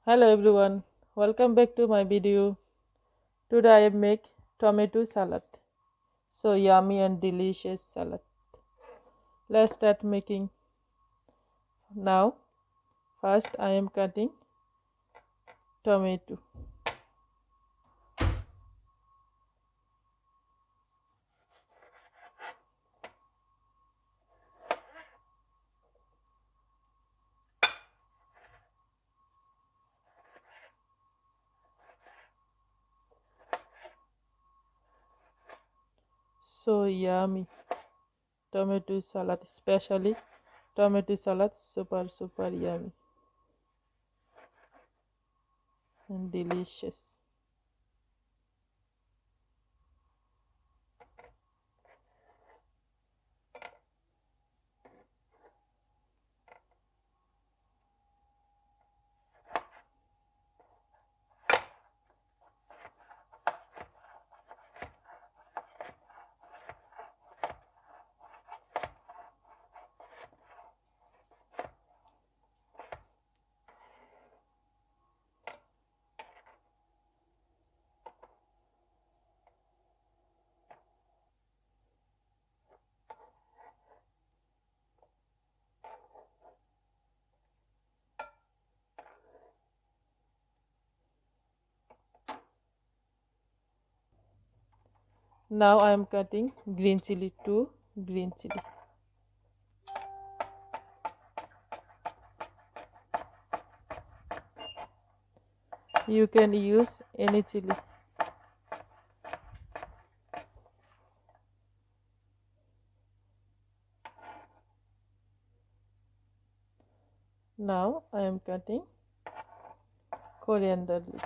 Hello everyone, welcome back to my video. Today I make tomato salad. So yummy and delicious salad. Let's start making. Now, first I am cutting tomato. So yummy. Tomato salad, especially tomato salad, super yummy and delicious. Now I am cutting green chili, two green chili. You can use any chili. Now I am cutting coriander leaf.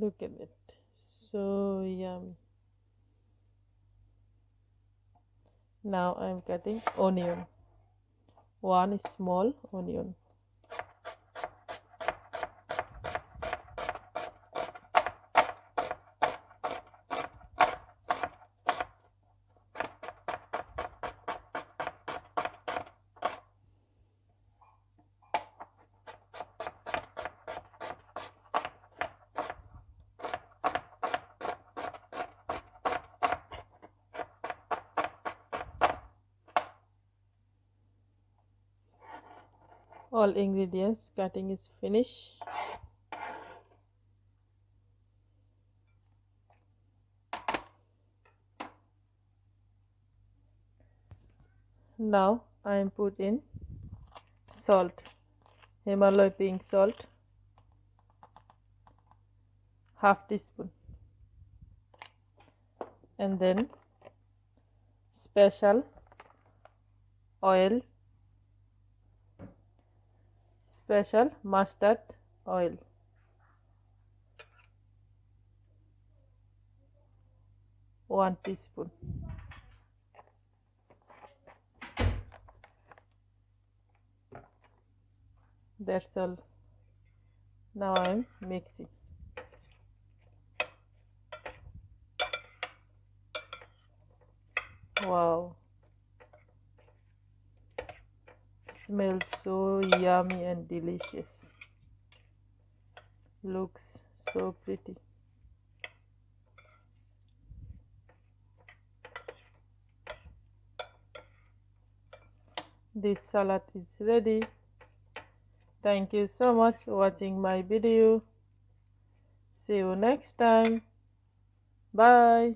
Look at it, so yummy. Now I am cutting onion, one small onion. All ingredients cutting is finished. Now I am put in salt, Himalaya pink salt, half teaspoon, and then special oil, special mustard oil, 1 teaspoon. That's all. Now I am mixing. Wow, smells so yummy and delicious. Looks so pretty. This salad is ready. Thank you so much for watching my video. See you next time. Bye.